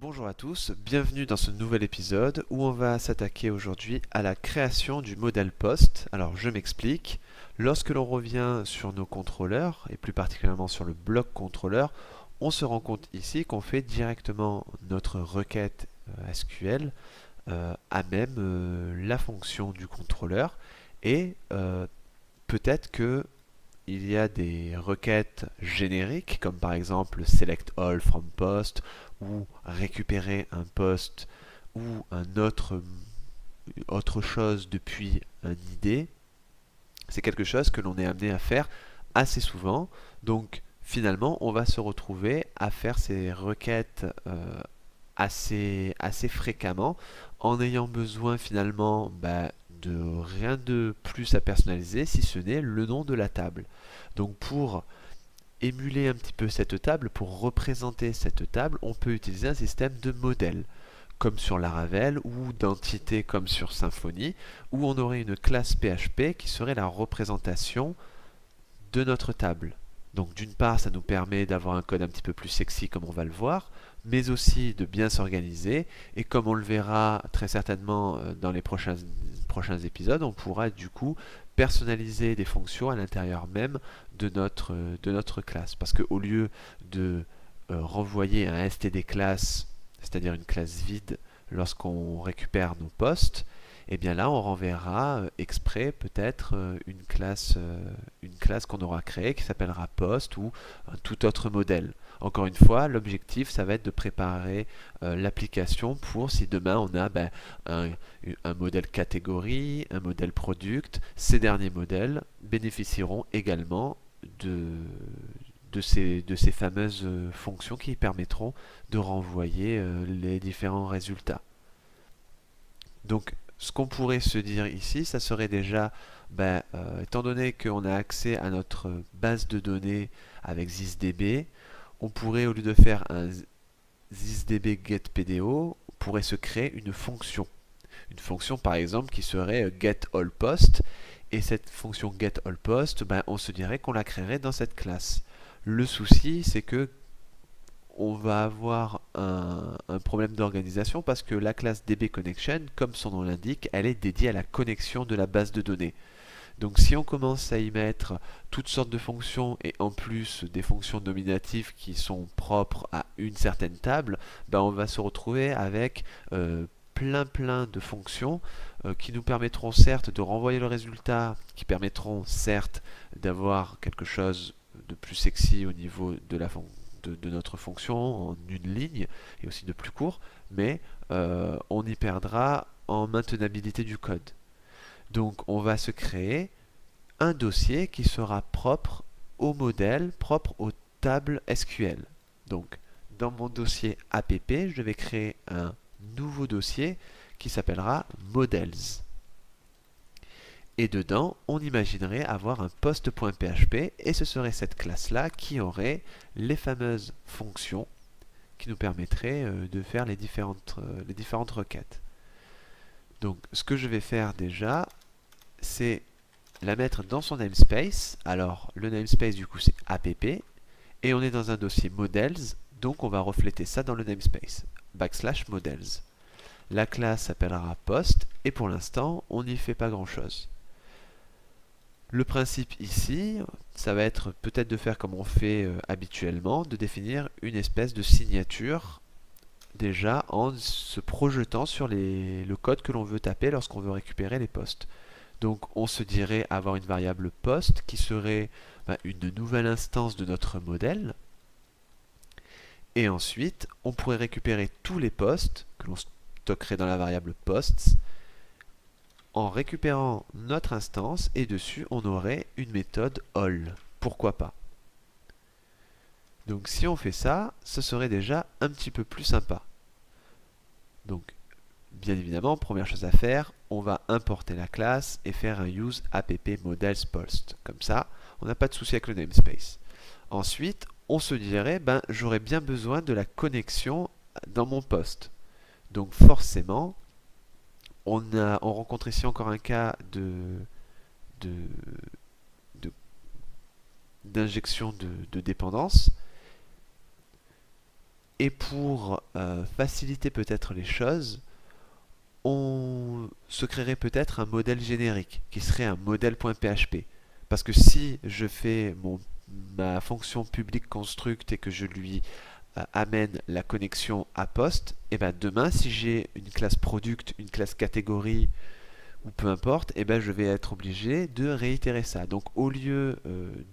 Bonjour à tous, bienvenue dans ce nouvel épisode où on va s'attaquer aujourd'hui à la création du modèle post. Alors je m'explique, lorsque l'on revient sur nos contrôleurs et plus particulièrement sur le bloc contrôleur, on se rend compte ici qu'on fait directement notre requête SQL à même la fonction du contrôleur et peut-être que il y a des requêtes génériques, comme par exemple select all from post, ou récupérer un post ou autre chose depuis un ID. C'est quelque chose que l'on est amené à faire assez souvent. Donc finalement, on va se retrouver à faire ces requêtes assez fréquemment en ayant besoin finalement de rien de plus à personnaliser si ce n'est le nom de la table. Donc pour émuler un petit peu cette table, pour représenter cette table, on peut utiliser un système de modèle, comme sur Laravel, ou d'entité comme sur Symfony, où on aurait une classe PHP qui serait la représentation de notre table. Donc d'une part, ça nous permet d'avoir un code un petit peu plus sexy comme on va le voir, mais aussi de bien s'organiser, et comme on le verra très certainement dans les prochains épisodes, on pourra du coup personnaliser des fonctions à l'intérieur même de notre classe. Parce qu'au lieu de renvoyer un std class, c'est-à-dire une classe vide, lorsqu'on récupère nos postes, et bien là on renverra exprès peut-être une classe qu'on aura créée qui s'appellera post ou un tout autre modèle. Encore une fois, l'objectif ça va être de préparer l'application pour si demain on a un, un modèle catégorie, un modèle product, ces derniers modèles bénéficieront également de, de ces fameuses fonctions qui permettront de renvoyer les différents résultats. Donc, ce qu'on pourrait se dire ici, ça serait déjà, étant donné qu'on a accès à notre base de données avec ZisDB, on pourrait, au lieu de faire un ZisDB getPDO, on pourrait se créer une fonction. Une fonction, par exemple, qui serait getAllPost. Et cette fonction getAllPost, on se dirait qu'on la créerait dans cette classe. Le souci, c'est que on va avoir un problème d'organisation parce que la classe DBConnection, comme son nom l'indique, elle est dédiée à la connexion de la base de données. Donc si on commence à y mettre toutes sortes de fonctions et en plus des fonctions nominatives qui sont propres à une certaine table, on va se retrouver avec plein de fonctions qui nous permettront certes de renvoyer le résultat, qui permettront certes d'avoir quelque chose de plus sexy au niveau de de notre fonction en une ligne et aussi de plus court, mais on y perdra en maintenabilité du code. Donc on va se créer un dossier qui sera propre au modèle, propre aux tables SQL. Donc dans mon dossier app, je vais créer un nouveau dossier qui s'appellera models. Et dedans, on imaginerait avoir un post.php et ce serait cette classe-là qui aurait les fameuses fonctions qui nous permettraient de faire les différentes requêtes. Donc ce que je vais faire déjà, c'est la mettre dans son namespace. Alors le namespace du coup c'est app et on est dans un dossier models, donc on va refléter ça dans le namespace \models. La classe s'appellera post et pour l'instant on n'y fait pas grand chose. Le principe ici, ça va être peut-être de faire comme on fait habituellement, de définir une espèce de signature déjà en se projetant sur le code que l'on veut taper lorsqu'on veut récupérer les postes. Donc on se dirait avoir une variable post qui serait une nouvelle instance de notre modèle. Et ensuite, on pourrait récupérer tous les postes que l'on stockerait dans la variable posts en récupérant notre instance et dessus on aurait une méthode all. Pourquoi pas? Donc si on fait ça, ce serait déjà un petit peu plus sympa. Donc bien évidemment, première chose à faire, on va importer la classe et faire un use app models post. Comme ça, on n'a pas de souci avec le namespace. Ensuite, on se dirait, j'aurais bien besoin de la connexion dans mon post. Donc forcément, on rencontre ici encore un cas de, d'injection de dépendance. Et pour faciliter peut-être les choses, on se créerait peut-être un modèle générique qui serait un modèle.php. Parce que si je fais ma fonction public construct et que je lui amène la connexion à poste, et ben demain si j'ai une classe product, une classe catégorie ou peu importe, et ben je vais être obligé de réitérer ça. Donc au lieu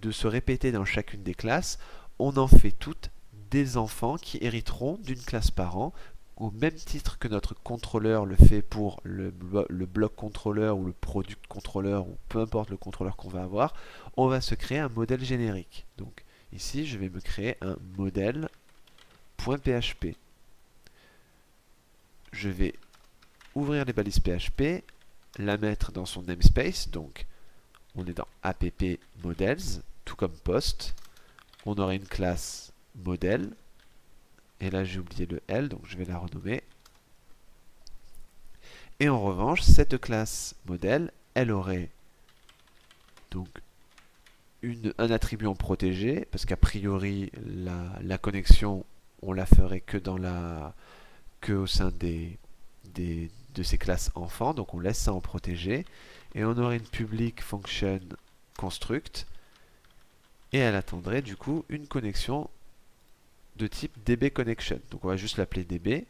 de se répéter dans chacune des classes, on en fait toutes des enfants qui hériteront d'une classe par an, au même titre que notre contrôleur le fait pour le bloc contrôleur ou le product contrôleur ou peu importe le contrôleur qu'on va avoir, on va se créer un modèle générique. Donc ici, je vais me créer un modèle.php. Je vais ouvrir les balises PHP, la mettre dans son namespace, donc on est dans app models, tout comme post, on aurait une classe modèle, et là j'ai oublié le L, donc je vais la renommer. Et en revanche, cette classe modèle, elle aurait donc un attribut en protégé, parce qu'a priori la connexion, on la ferait que au sein de ces classes enfants, donc on laisse ça en protégé, et on aurait une public function construct, et elle attendrait du coup une connexion de type dbConnection. Donc on va juste l'appeler db,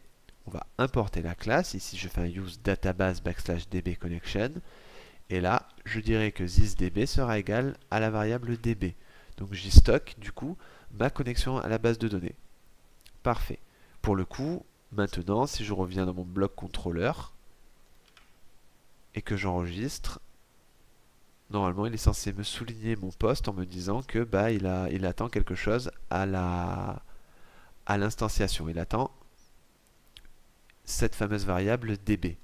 on va importer la classe, ici je fais un use database /dbConnection, et là je dirais que thisDB sera égal à la variable db. Donc j'y stocke du coup ma connexion à la base de données. Parfait. Pour le coup, maintenant si je reviens dans mon bloc contrôleur, et que j'enregistre, normalement il est censé me souligner mon poste en me disant que il attend quelque chose à l'instanciation. Il attend cette fameuse variable db.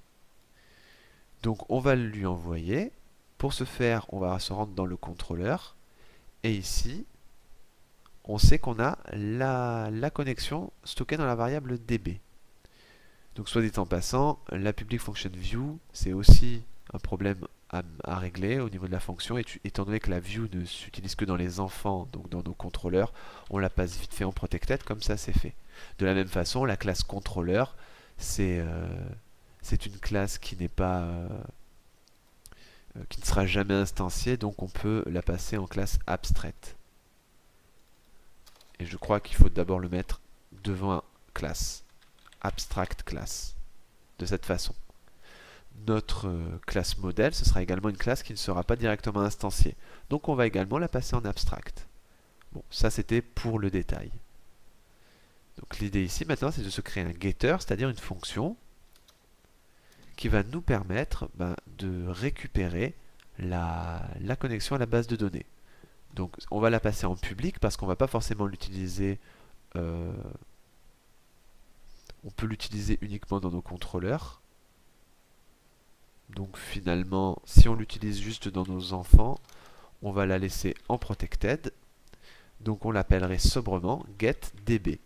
Donc on va lui envoyer. Pour ce faire, on va se rendre dans le contrôleur. Et ici, on sait qu'on a la connexion stockée dans la variable db. Donc soit dit en passant, la public function view, c'est aussi un problème à régler au niveau de la fonction, étant donné que la view ne s'utilise que dans les enfants, donc dans nos contrôleurs, on la passe vite fait en protected, comme ça c'est fait. De la même façon, la classe contrôleur, c'est une classe qui n'est pas qui ne sera jamais instanciée, donc on peut la passer en classe abstraite. Et je crois qu'il faut d'abord le mettre devant classe, abstract class, de cette façon. Notre classe modèle, ce sera également une classe qui ne sera pas directement instanciée. Donc on va également la passer en abstract. Bon, ça c'était pour le détail. Donc l'idée ici maintenant, c'est de se créer un getter, c'est-à-dire une fonction qui va nous permettre de récupérer la connexion à la base de données. Donc on va la passer en public parce qu'on ne va pas forcément l'utiliser. On peut l'utiliser uniquement dans nos contrôleurs. Donc finalement, si on l'utilise juste dans nos enfants, on va la laisser en protected. Donc on l'appellerait sobrement getDB.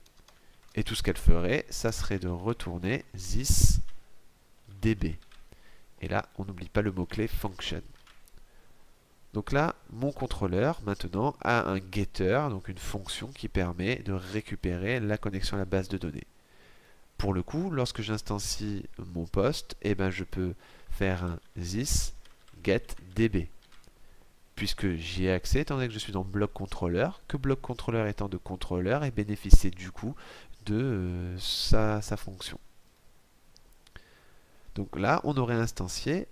Et tout ce qu'elle ferait, ça serait de retourner thisDB. Et là, on n'oublie pas le mot-clé function. Donc là, mon contrôleur, maintenant, a un getter, donc une fonction qui permet de récupérer la connexion à la base de données. Pour le coup, lorsque j'instancie mon poste, je peux faire un this getDB. Puisque j'y ai accès, étant donné que je suis dans bloc contrôleur, que bloc contrôleur étant de contrôleur et bénéficier du coup de sa fonction. Donc là, on aurait instancié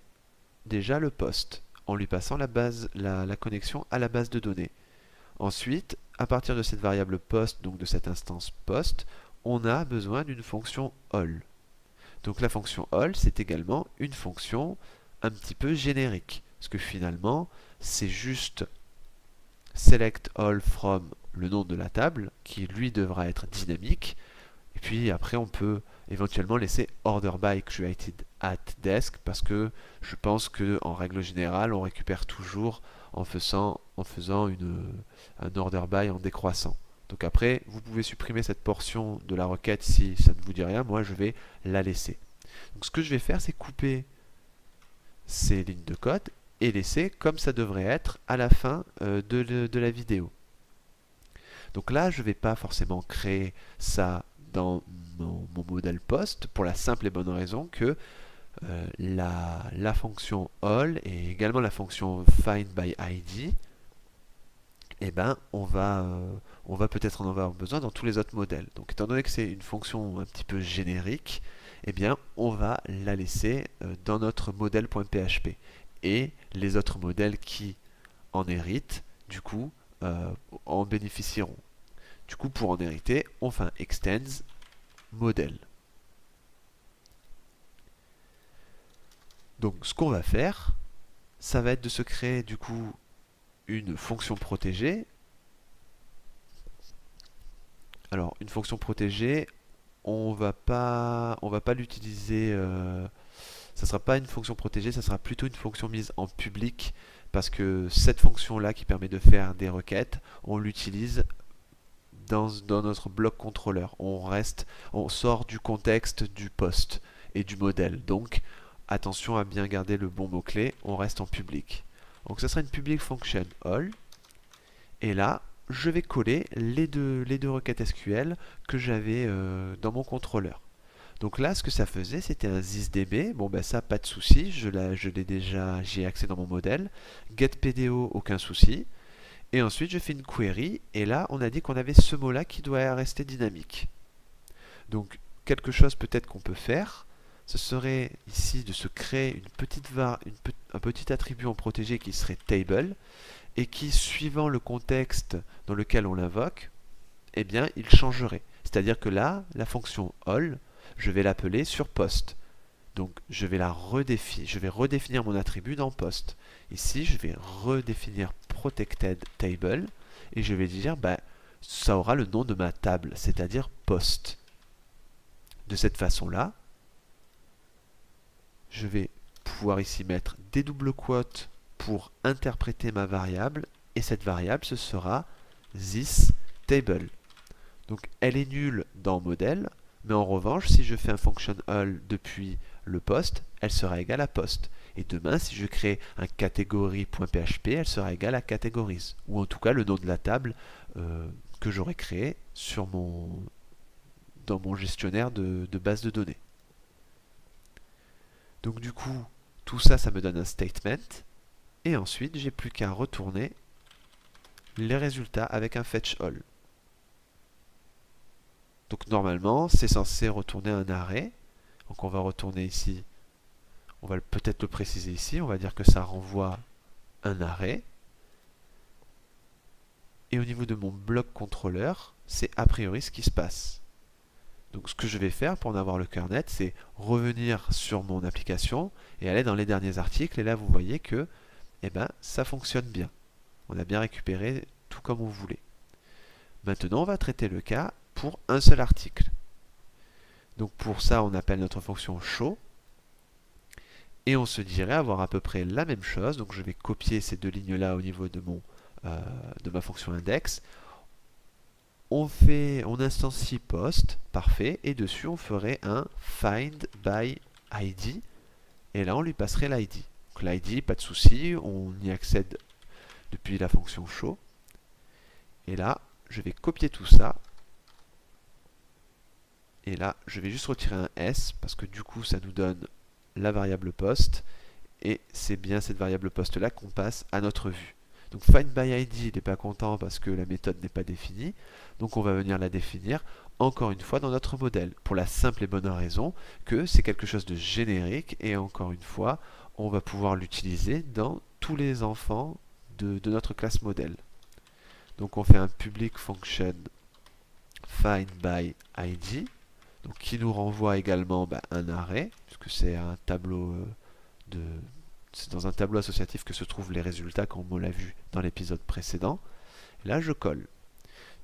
déjà le poste en lui passant la connexion à la base de données. Ensuite, à partir de cette variable post, donc de cette instance post, on a besoin d'une fonction all. Donc la fonction all, c'est également une fonction un petit peu générique, parce que finalement, c'est juste select all from le nom de la table, qui lui devra être dynamique, et puis après on peut éventuellement laisser order by created at desk, parce que je pense que en règle générale, on récupère toujours en faisant un order by en décroissant. Donc après, vous pouvez supprimer cette portion de la requête si ça ne vous dit rien, moi je vais la laisser. Donc ce que je vais faire, c'est couper ces lignes de code et laisser comme ça devrait être à la fin de la vidéo. Donc là, je ne vais pas forcément créer ça dans mon modèle post pour la simple et bonne raison que la fonction all et également la fonction find by id, eh ben, on va peut-être en avoir besoin dans tous les autres modèles. Donc étant donné que c'est une fonction un petit peu générique, eh bien, on va la laisser dans notre modèle.php. Et les autres modèles qui en héritent, du coup, en bénéficieront. Du coup, pour en hériter, on fait un extends modèle. Donc ce qu'on va faire, ça va être de se créer du coup une fonction protégée. Alors une fonction protégée, on va pas l'utiliser. Ça sera pas une fonction protégée, ça sera plutôt une fonction mise en public parce que cette fonction-là qui permet de faire des requêtes, on l'utilise dans notre bloc contrôleur. On sort du contexte du post et du modèle. Donc attention à bien garder le bon mot-clé, on reste en public. Donc ça sera une public function all. Et là, je vais coller les deux requêtes SQL que j'avais dans mon contrôleur. Donc là, ce que ça faisait, c'était un thisDB. Bon, ben ça, pas de souci, j'y ai accès dans mon modèle. GetPDO, aucun souci. Et ensuite, je fais une query. Et là, on a dit qu'on avait ce mot-là qui doit rester dynamique. Donc, quelque chose peut-être qu'on peut faire, ce serait ici de se créer un petit attribut en protégé qui serait table et qui, suivant le contexte dans lequel on l'invoque, eh bien, il changerait. C'est-à-dire que là, la fonction all, je vais l'appeler sur post. Donc, je vais redéfinir mon attribut dans post. Ici, je vais redéfinir protected table et je vais dire, bah, ça aura le nom de ma table, c'est-à-dire post. De cette façon-là, je vais pouvoir ici mettre des doubles quotes pour interpréter ma variable, et cette variable, ce sera this table. Donc elle est nulle dans modèle, mais en revanche, si je fais un function all depuis le post, elle sera égale à post. Et demain, si je crée un category.php, elle sera égale à categories. Ou en tout cas le nom de la table que j'aurais créé dans mon gestionnaire de base de données. Donc du coup, tout ça, ça me donne un statement. Et ensuite, j'ai plus qu'à retourner les résultats avec un fetch all. Donc normalement, c'est censé retourner un arrêt. Donc on va retourner ici. On va peut-être le préciser ici. On va dire que ça renvoie un arrêt. Et au niveau de mon bloc contrôleur, c'est a priori ce qui se passe. Donc ce que je vais faire pour en avoir le cœur net, c'est revenir sur mon application et aller dans les derniers articles. Et là, vous voyez que eh ben, ça fonctionne bien. On a bien récupéré tout comme on voulait. Maintenant, on va traiter le cas pour un seul article. Donc pour ça, on appelle notre fonction show. Et on se dirait avoir à peu près la même chose. Donc je vais copier ces deux lignes-là au niveau de ma fonction index. On instancie post, parfait, et dessus on ferait un find by id, et là on lui passerait l'id. Donc l'id, pas de souci, on y accède depuis la fonction show. Et là, je vais copier tout ça. Et là, je vais juste retirer un s, parce que du coup ça nous donne la variable post, et c'est bien cette variable post là qu'on passe à notre vue. Donc findById, il n'est pas content parce que la méthode n'est pas définie. Donc on va venir la définir encore une fois dans notre modèle. Pour la simple et bonne raison que c'est quelque chose de générique et encore une fois, on va pouvoir l'utiliser dans tous les enfants de notre classe modèle. Donc on fait un public function findById, donc qui nous renvoie également un arrêt, puisque c'est un tableau c'est dans un tableau associatif que se trouvent les résultats comme on l'a vu dans l'épisode précédent. Là, je colle.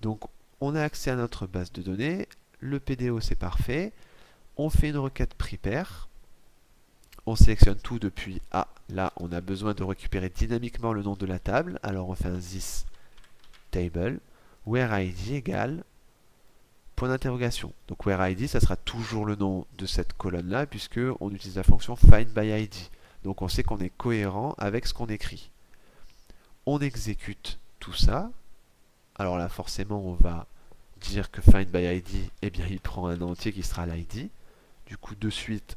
Donc, on a accès à notre base de données. Le PDO, c'est parfait. On fait une requête prepare. On sélectionne tout depuis A. Là, on a besoin de récupérer dynamiquement le nom de la table. Alors, on fait un this table where id égale point d'interrogation. Donc, where id, ça sera toujours le nom de cette colonne-là puisque on utilise la fonction findById. Donc on sait qu'on est cohérent avec ce qu'on écrit. On exécute tout ça. Alors là, forcément, on va dire que find by ID, eh bien il prend un entier qui sera l'ID. Du coup, de suite,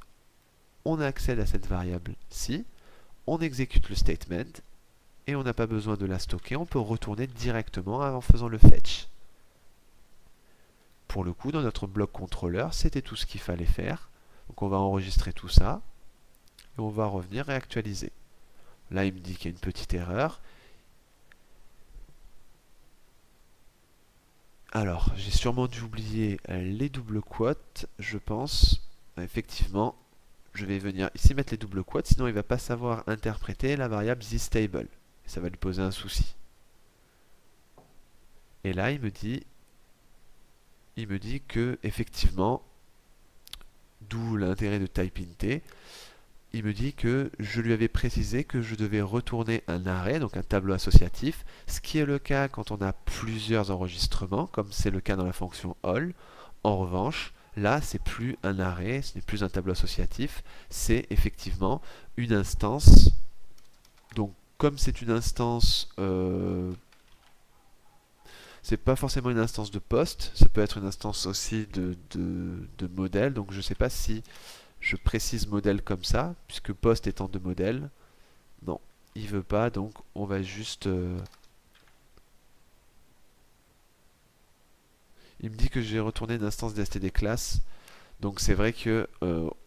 on accède à cette variable-ci, on exécute le statement, et on n'a pas besoin de la stocker, on peut retourner directement en faisant le fetch. Pour le coup, dans notre bloc contrôleur, c'était tout ce qu'il fallait faire. Donc on va enregistrer tout ça, et on va revenir et actualiser. Là, il me dit qu'il y a une petite erreur. Alors, j'ai sûrement dû oublier les doubles quotes, je pense. Effectivement, je vais venir ici mettre les doubles quotes, sinon il ne va pas savoir interpréter la variable thisTable. Ça va lui poser un souci. Et là, il me dit que, effectivement, d'où l'intérêt de typeint, il me dit que je lui avais précisé que je devais retourner un array, donc un tableau associatif, ce qui est le cas quand on a plusieurs enregistrements, comme c'est le cas dans la fonction all. En revanche, là, c'est plus un array, ce n'est plus un tableau associatif, c'est effectivement une instance. Donc, comme c'est une instance, c'est pas forcément une instance de poste, ça peut être une instance aussi de modèle, donc je ne sais pas si je précise modèle comme ça, puisque poste étant de modèle. Non, il veut pas, donc on va juste... il me dit que j'ai retourné une instance d'std class, donc c'est vrai que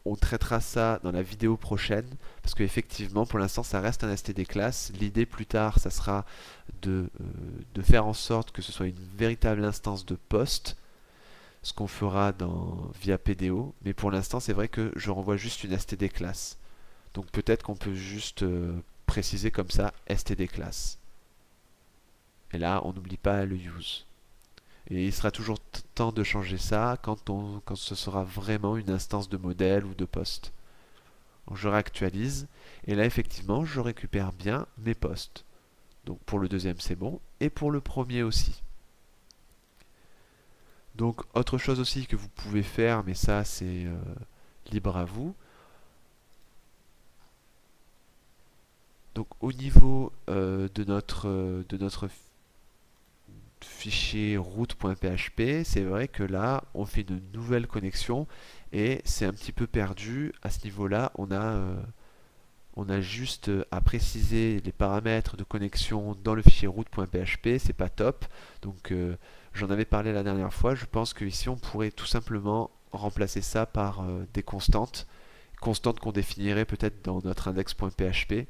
on traitera ça dans la vidéo prochaine, parce qu'effectivement pour l'instant ça reste un std class. L'idée plus tard ça sera de faire en sorte que ce soit une véritable instance de poste, ce qu'on fera via PDO, mais pour l'instant c'est vrai que je renvoie juste une std class. Donc peut-être qu'on peut juste préciser comme ça std class. Et là on n'oublie pas le use. Et il sera toujours temps de changer ça quand ce sera vraiment une instance de modèle ou de poste. Donc je réactualise, et là effectivement je récupère bien mes postes. Donc pour le deuxième c'est bon, et pour le premier aussi. Donc autre chose aussi que vous pouvez faire, mais ça c'est libre à vous. Donc au niveau de notre fichier route.php, c'est vrai que là on fait une nouvelle connexion et c'est un petit peu perdu. À ce niveau-là, on a juste à préciser les paramètres de connexion dans le fichier route.php, c'est pas top. Donc j'en avais parlé la dernière fois, je pense qu'ici on pourrait tout simplement remplacer ça par des constantes qu'on définirait peut-être dans notre index.php.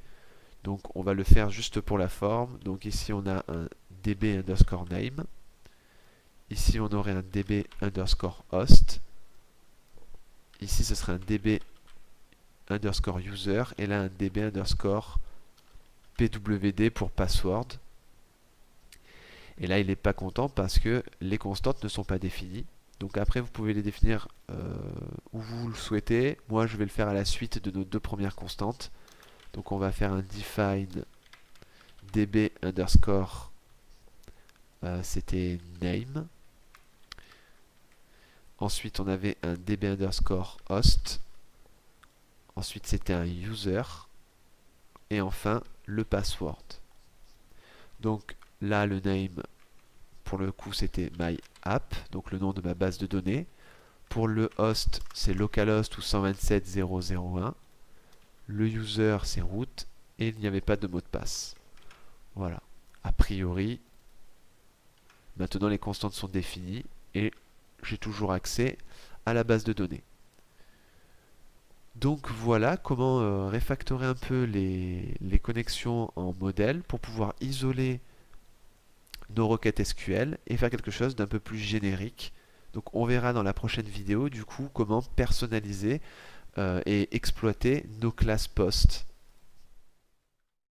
Donc on va le faire juste pour la forme. Donc ici on a un db underscore name. Ici on aurait un db underscore host. Ici ce serait un db underscore user. Et là un db underscore pwd pour password. Et là il n'est pas content parce que les constantes ne sont pas définies. Donc après vous pouvez les définir où vous le souhaitez. Moi je vais le faire à la suite de nos deux premières constantes. Donc on va faire un define db underscore c'était name. Ensuite on avait un db underscore host. Ensuite c'était un user. Et enfin le password. Donc là le name pour le coup c'était my app, donc le nom de ma base de données. Pour le host c'est localhost ou 127.0.0.1. Le user c'est root et il n'y avait pas de mot de passe. Voilà. A priori, maintenant les constantes sont définies et j'ai toujours accès à la base de données. Donc voilà comment réfactorer un peu les connexions en modèle pour pouvoir isoler nos requêtes SQL et faire quelque chose d'un peu plus générique. Donc on verra dans la prochaine vidéo du coup comment personnaliser et exploiter nos classes post.